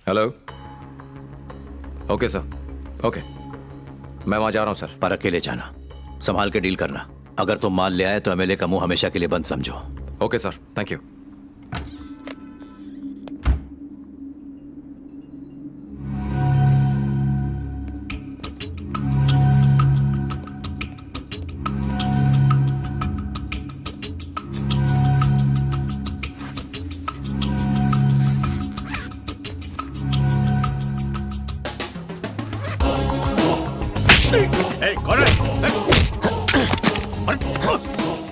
Hello. Okay sir, okay, मैं वहां जा रहा हूं सर। पर अकेले जाना, संभाल के डील करना। अगर तुम माल ले आए तो एमएलए का मुंह हमेशा के लिए बंद समझो। Okay sir, thank you.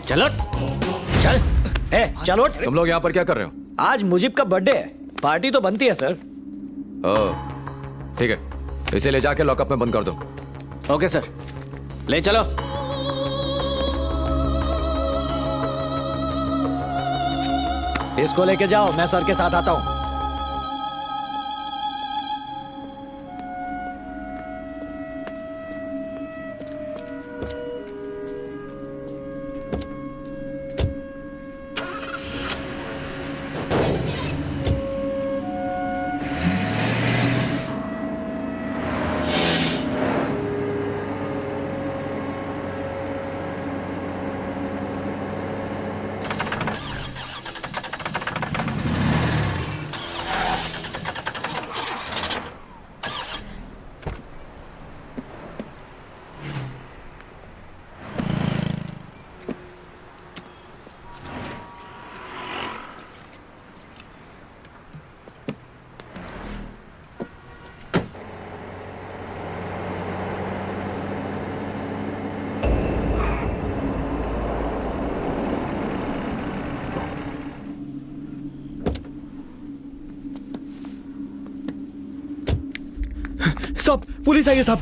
चलो चल। चलो। तुम लोग यहाँ पर क्या कर रहे हो? आज मुजीब का बर्थडे है, पार्टी तो बनती है सर। ओह, ठीक है, इसे ले जाके लॉकअप में बंद कर दो। ओके सर, ले चलो। इसको लेके जाओ, मैं सर के साथ आता हूँ। साहब, पुलिस आई है साहब।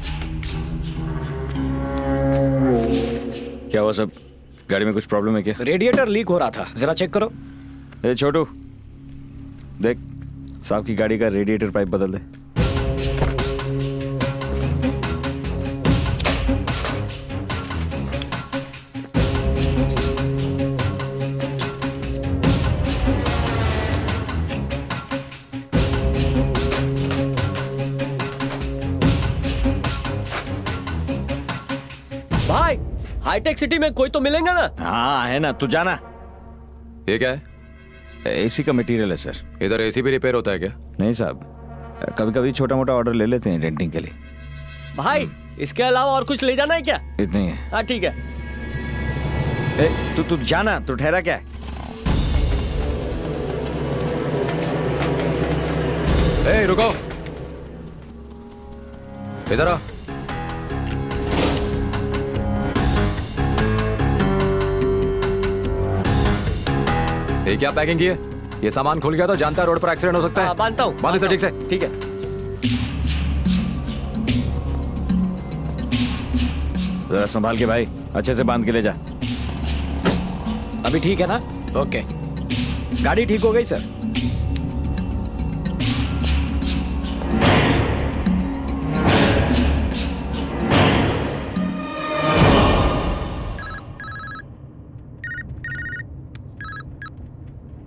क्या हुआ सब? गाड़ी में कुछ प्रॉब्लम है क्या? रेडिएटर लीक हो रहा था, जरा चेक करो। ए छोटू, देख, साहब की गाड़ी का रेडिएटर पाइप बदल दे। भाई, हाईटेक सिटी में कोई तो मिलेगा ना? हाँ है ना, तू जाना। ये क्या है? एसी का मटेरियल है सर। इधर एसी भी रिपेयर होता है क्या? नहीं साहब, कभी कभी छोटा मोटा ऑर्डर ले लेते हैं रेंटिंग के लिए। भाई, इसके अलावा और कुछ ले जाना है क्या? इतनी है। हाँ ठीक है। तू जाना, तू ठहरा क्या है? ए, रुको, इधर आ। ये क्या पैकिंग की है? ये सामान खुल गया तो जानता है रोड पर एक्सीडेंट हो सकता है। बांधता हूँ। बांध इसे ठीक से। ठीक है। जरा संभाल के भाई, अच्छे से बांध के ले जा। अभी ठीक है ना? ओके, गाड़ी ठीक हो गई सर।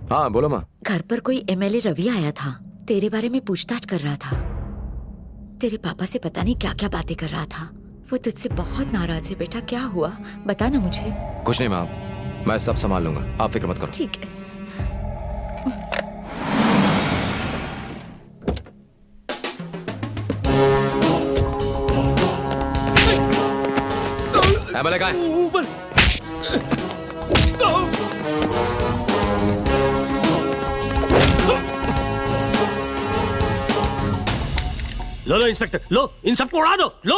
हाँ बोलो माँ। घर पर कोई एमएलए रवि आया था, तेरे बारे में पूछताछ कर रहा था। तेरे पापा से पता नहीं क्या क्या बातें कर रहा था। वो तुझसे बहुत नाराज है बेटा, क्या हुआ बता ना मुझे। कुछ नहीं माँ, मैं सब संभाल लूंगा, आप फिक्र मत करो। ठीक है। एमएलए कहाँ है? ऊपर। लो लो इंस्पेक्टर, लो इन सबको उड़ा दो, लो।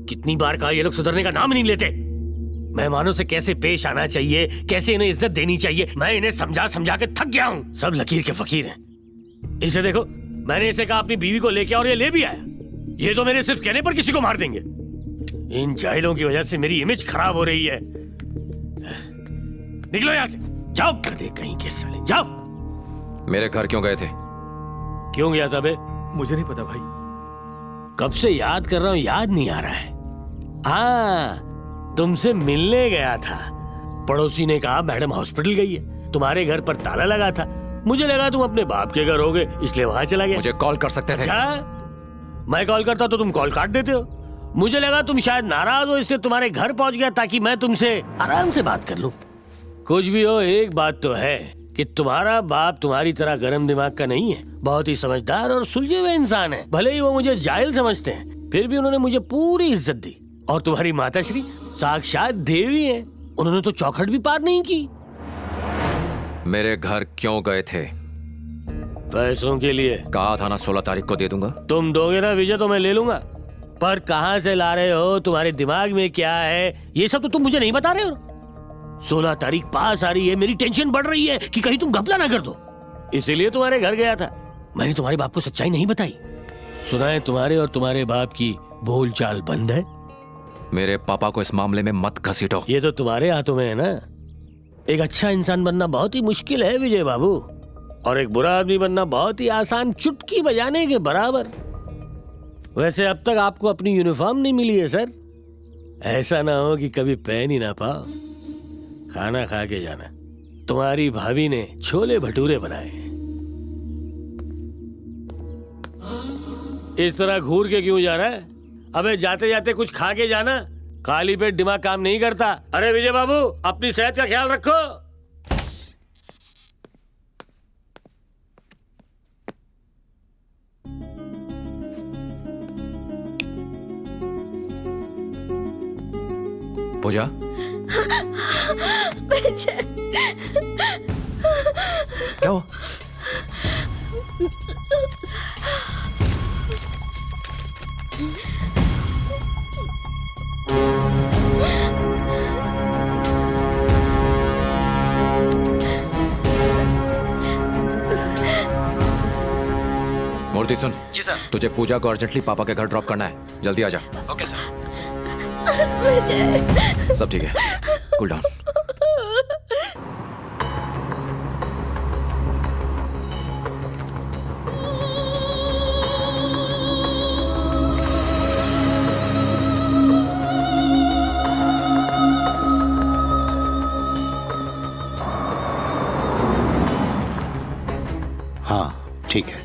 कितनी बार कहा, ये लोग सुधरने का नाम नहीं लेते। मेहमानों से कैसे पेश आना चाहिए, कैसे इन्हें इज्जत देनी चाहिए, मैं इन्हें समझा समझा के थक गया हूं। सब लकीर के फकीर हैं। इसे देखो, मैंने इसे कहा अपनी बीवी को लेके और ये ले भी आया। ये तो मेरे सिर्फ कहने पर किसी को मार देंगे। इन जाहिलों की वजह से मेरी इमेज खराब हो रही है। निकलो यहां से, जाओ कदे कहीं के साले, जाओ। मेरे घर क्यों गए थे? क्यों गया था बे? मुझे नहीं पता भाई। कब से याद कर रहा हूं, याद नहीं आ रहा है। हाँ, तुमसे मिलने गया था। पड़ोसी ने कहा मैडम हॉस्पिटल गई है, तुम्हारे घर पर ताला लगा था। मुझे लगा तुम अपने बाप के घर होगे, इसलिए वहां चला गया। मुझे कॉल कर सकते थे। अच्छा, मैं कॉल करता तो तुम कॉल काट देते हो। मुझे लगा तुम शायद नाराज हो, इसलिए तुम्हारे घर पहुंच गया ताकि मैं तुमसे आराम से बात कर लूं। कुछ भी हो, एक बात तो है कि तुम्हारा बाप तुम्हारी तरह गर्म दिमाग का नहीं है, बहुत ही समझदार और सुलझे हुए इंसान है। भले ही वो मुझे जाहिल समझते हैं, फिर भी उन्होंने मुझे पूरी इज्जत दी। और तुम्हारी माताश्री साक्षात देवी है, उन्होंने तो चौखट भी पार नहीं की। मेरे घर क्यों गए थे? पैसों के लिए। कहा था ना 16 तारीख को दे दूंगा। तुम दोगे ना विजय तो मैं ले लूंगा, पर कहां से ला रहे हो, तुम्हारे दिमाग में क्या है, ये सब तो तुम मुझे नहीं बता रहे हो। 16 तारीख पास आ रही है, मेरी टेंशन बढ़ रही है कि कहीं तुम घपला ना कर दो, इसीलिए तुम्हारे घर गया था। मैंने तुम्हारे बाप को सच्चाई नहीं बताई। सुना है तुम्हारे और तुम्हारे बाप की बोलचाल बंद है। मेरे पापा को इस मामले में मत घसीटो। ये तो तुम्हारे हाथों में है ना। एक अच्छा इंसान बनना बहुत ही मुश्किल है विजय बाबू, और एक बुरा आदमी बनना बहुत ही आसान, चुटकी बजाने के बराबर। वैसे अब तक आपको अपनी यूनिफॉर्म नहीं मिली है सर। ऐसा ना हो कि कभी पहन ही ना पाओ। खाना खा के जाना, तुम्हारी भाभी ने छोले भटूरे बनाए हैं। इस तरह घूर के क्यों जा रहा है? अबे जाते जाते कुछ खा के जाना, खाली पेट दिमाग काम नहीं करता। अरे विजय बाबू, अपनी सेहत का ख्याल रखो। पूजा, क्या हो? मूर्ति सुन। जी सर। तुझे पूजा को अर्जेंटली पापा के घर ड्रॉप करना है, जल्दी आ जा। Okay sir. सब ठीक है, कूल डाउन। हाँ ठीक है।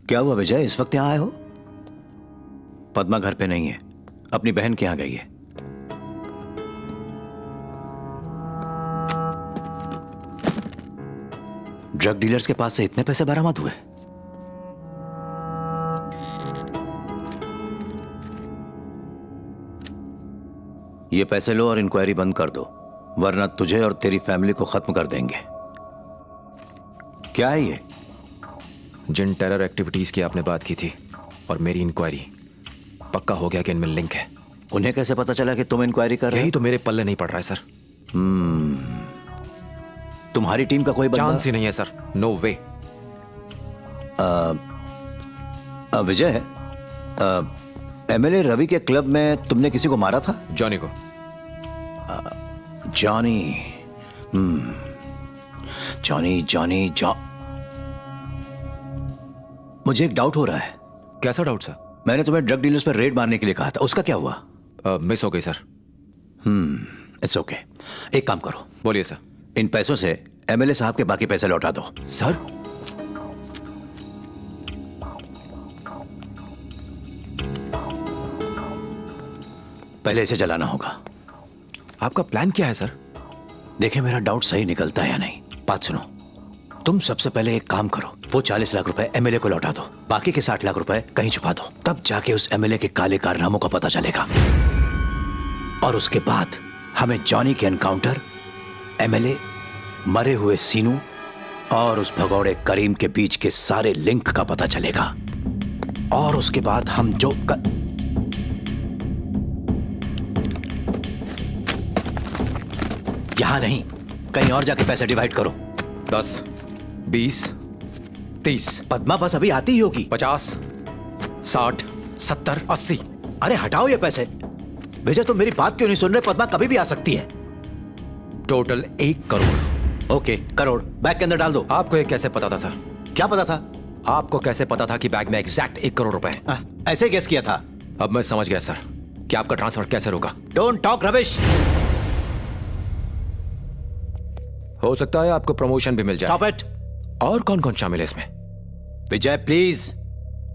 क्या हुआ विजय, इस वक्त यहाँ आए हो? पद्मा घर पे नहीं है, अपनी बहन के यहाँ गई है। ड्रग डीलर्स के पास से इतने पैसे बरामद हुए? ये पैसे लो और इंक्वायरी बंद कर दो, वरना तुझे और तेरी फैमिली को खत्म कर देंगे। क्या है ये? जिन टेरर एक्टिविटीज की आपने बात की थी और मेरी इंक्वायरी, पक्का हो गया कि इनमें लिंक है। उन्हें कैसे पता चला कि तुम इंक्वायरी कर रहे यही हो? तो मेरे पल्ले नहीं पड़ रहा है सर। तुम्हारी टीम का कोई बंदा? चांस ही नहीं है सर, नो वे। विजय, एमएलए रवि के क्लब में तुमने किसी को मारा था? जॉनी को। जॉनी, जॉनी जॉनी जॉ मुझे एक डाउट हो रहा है। कैसा डाउट सर? मैंने तुम्हें ड्रग डीलर्स पर रेड मारने के लिए कहा था, उसका क्या हुआ? मिस हो गई सर। It's okay. एक काम करो, बोलिए सर। इन पैसों से एमएलए साहब के बाकी पैसे लौटा दो। सर, पहले इसे जलाना होगा। आपका प्लान क्या है सर? देखें मेरा डाउट सही निकलता है या नहीं। बात सुनो, तुम सबसे पहले एक काम करो, वो 40 लाख रुपए एमएलए को लौटा दो, बाकी के 60 लाख रुपए कहीं छुपा दो, तब जाके उस एमएलए के काले कारनामों का पता चलेगा। और उसके बाद हमें जॉनी के एनकाउंटर, एमएलए, मरे हुए सीनू और उस भगौड़े करीम के बीच के सारे लिंक का पता चलेगा। और उसके बाद हम जो यहां नहीं, कहीं और जाके पैसे डिवाइड करो। 10, 20, 30, पद्मा बस अभी आती ही होगी। 50, 60, 70, 80। अरे हटाओ ये पैसे। विजय, तुम मेरी बात क्यों नहीं सुन रहे? पद्मा कभी भी आ सकती है। Total 1 crore. Okay, crore bag के अंदर डाल दो। आपको ये कैसे पता था सर? क्या पता था? आपको कैसे पता था कि बैग में एग्जैक्ट 1 करोड़ रुपए हैं? ऐसे ही गेस किया था। अब मैं समझ गया सर कि आपका ट्रांसफर कैसे रुका। Don't talk rubbish. हो सकता है आपको प्रमोशन भी मिल जाए। Stop it. और कौन कौन शामिल है इसमें? Vijay please.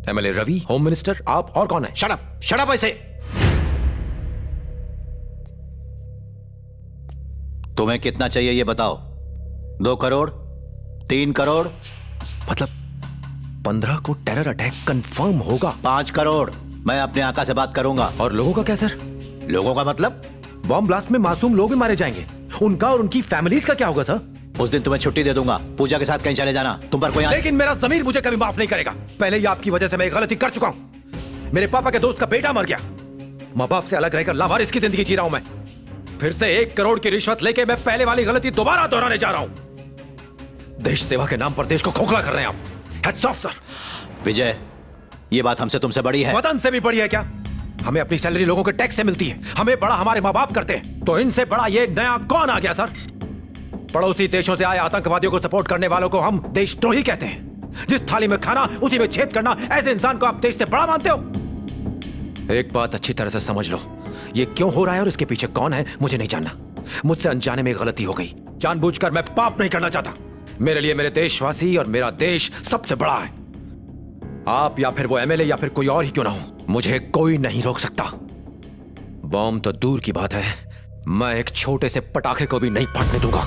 MLA Ravi, home minister, आप और कौन है? शट अप ऐसे। तुम्हें कितना चाहिए ये बताओ। 2 करोड़, 3 करोड़, मतलब 15 को टेरर अटैक कंफर्म होगा। 5 करोड़। मैं अपने आका से बात करूंगा। और लोगों का क्या सर? लोगों का मतलब? बॉम्ब ब्लास्ट में मासूम लोग भी मारे जाएंगे, उनका और उनकी फैमिलीज का क्या होगा सर? उस दिन तुम्हें छुट्टी दे दूंगा, पूजा के साथ कहीं चले जाना। तुम पर कोई लेकिन मेरा जमीर मुझे कभी माफ नहीं करेगा। पहले ही आपकी वजह से मैं एक गलती कर चुका हूं। मेरे पापा के दोस्त का बेटा मर गया। माँ बाप से अलग रहकर लावारिस की जिंदगी जी रहा हूं मैं। फिर से 1 करोड़ की रिश्वत लेके मैं पहले वाली गलती दोबारा दोहराने जा रहा हूं। देश सेवा के नाम पर देश को खोखला कर रहे हैं आप। Hats off sir. विजय, ये बात हमसे तुमसे बड़ी है। वतन से भी बड़ी है क्या? हमें अपनी सैलरी लोगों के टैक्स से मिलती है। हमें बड़ा हमारे माँ बाप करते हैं, तो इनसे बड़ा ये नया कौन आ गया सर? पड़ोसी देशों से आए आतंकवादियों को सपोर्ट करने वालों को हम देशद्रोही कहते हैं। जिस थाली में खाना उसी में छेद करना, ऐसे इंसान को आप देश से बड़ा मानते हो? एक बात अच्छी तरह से समझ लो, ये क्यों हो रहा है और इसके पीछे कौन है मुझे नहीं जानना। मुझसे अनजाने में गलती हो गई। जानबूझकर मैं पाप नहीं करना चाहता। मेरे लिए मेरे देशवासी और मेरा देश सबसे बड़ा है। आप या फिर वो एमएलए या फिर कोई और ही क्यों ना हो, मुझे कोई नहीं रोक सकता। बॉम्ब तो दूर की बात है, मैं एक छोटे से पटाखे को भी नहीं फटने दूंगा।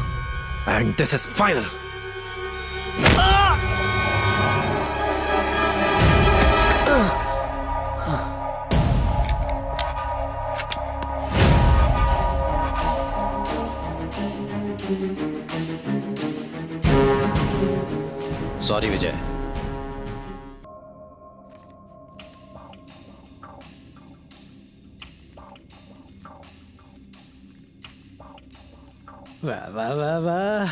And this is final. Sorry Vijay. वाह वाह वाह वाह,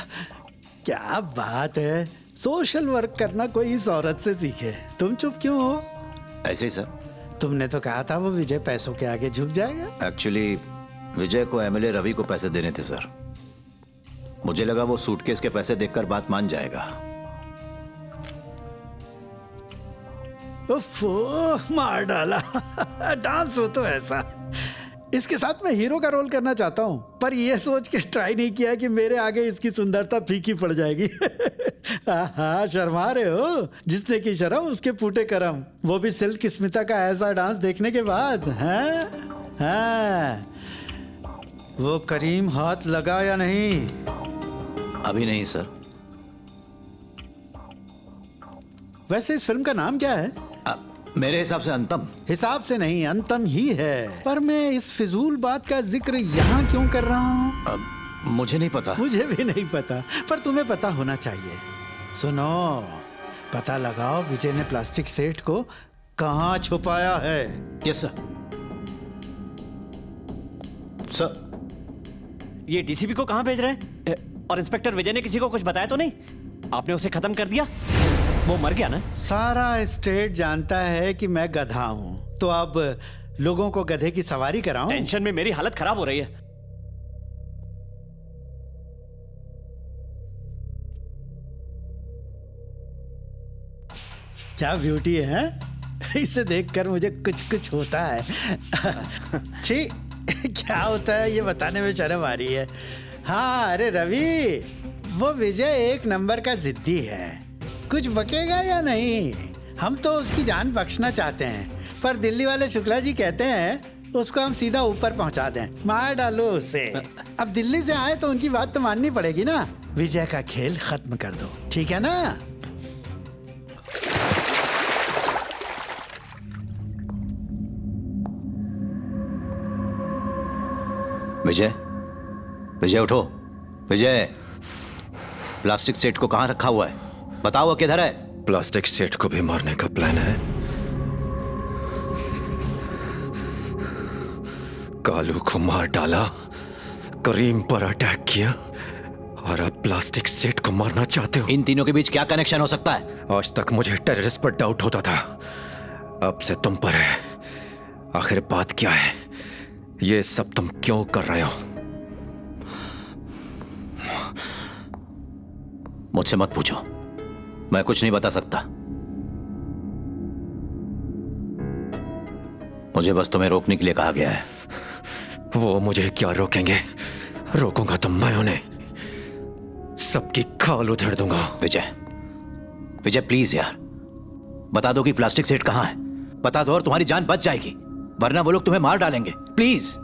क्या बात है। सोशल वर्क करना कोई इस औरत से सीखे। तुम चुप क्यों हो? ऐसे ही सर। तुमने तो कहा था वो विजय पैसों के आगे झुक जाएगा। एक्चुअली विजय को एमएलए रवि को पैसे देने थे सर। मुझे लगा वो सूटकेस के पैसे देखकर बात मान जाएगा। ओफो, मार डाला। डांस हो तो ऐसा। इसके साथ मैं हीरो का रोल करना चाहता हूँ, पर यह सोच के ट्राई नहीं किया कि मेरे आगे इसकी सुंदरता फीकी पड़ जाएगी। हाँ, शर्मा रहे हो? जिसने की शर्म उसके फूटे करम, वो भी सिल्क स्मिता का ऐसा डांस देखने के बाद। हाँ हाँ, वो करीम हाथ लगा या नहीं? अभी नहीं सर। वैसे इस फिल्म का नाम क्या है? मेरे हिसाब से अंतम। हिसाब से नहीं, अंतम ही है। पर मैं इस फिजूल बात का जिक्र यहाँ क्यों कर रहा हूँ? मुझे नहीं पता। मुझे भी नहीं पता, पर तुम्हें पता होना चाहिए। सुनो, पता लगाओ विजय ने प्लास्टिक सेट को कहाँ छुपाया है। Yes sir. सर, ये डीसीपी को कहाँ भेज रहे हैं? और इंस्पेक्टर विजय ने किसी को कुछ बताया तो नहीं? आपने उसे खत्म कर दिया? वो मर गया ना? सारा स्टेट जानता है कि मैं गधा हूँ, तो अब लोगों को गधे की सवारी कराऊं? टेंशन में मेरी हालत खराब हो रही है। क्या ब्यूटी है। इसे देखकर मुझे कुछ कुछ होता है। छी, क्या होता है ये बताने में शर्म आ रही है। हाँ, अरे रवि, वो विजय एक नंबर का जिद्दी है। कुछ बकेगा या नहीं? हम तो उसकी जान बख्शना चाहते हैं, पर दिल्ली वाले शुक्ला जी कहते हैं उसको हम सीधा ऊपर पहुंचा दें, मार डालो उसे। अब दिल्ली से आए तो उनकी बात तो माननी पड़ेगी ना। विजय का खेल खत्म कर दो, ठीक है ना? विजय, विजय उठो। विजय, प्लास्टिक सेट को कहाँ रखा हुआ है? बताओ वो किधर है? प्लास्टिक सेट को भी मारने का प्लान है। कालू को मार डाला, करीम पर अटैक किया, और अब प्लास्टिक सेट को मारना चाहते हो। इन तीनों के बीच क्या कनेक्शन हो सकता है? आज तक मुझे टेररिस्ट पर डाउट होता था, अब से तुम पर है। आखिर बात क्या है? ये सब तुम क्यों कर रहे हो? मुझसे मत पूछो, मैं कुछ नहीं बता सकता। मुझे बस तुम्हें रोकने के लिए कहा गया है। वो मुझे क्या रोकेंगे? रोकूंगा तो मैं उन्हें सबकी खाल उधेड़ दूंगा। विजय, विजय प्लीज यार, बता दो कि प्लास्टिक सेट कहां है। बता दो और तुम्हारी जान बच जाएगी, वरना वो लोग तुम्हें मार डालेंगे। प्लीज।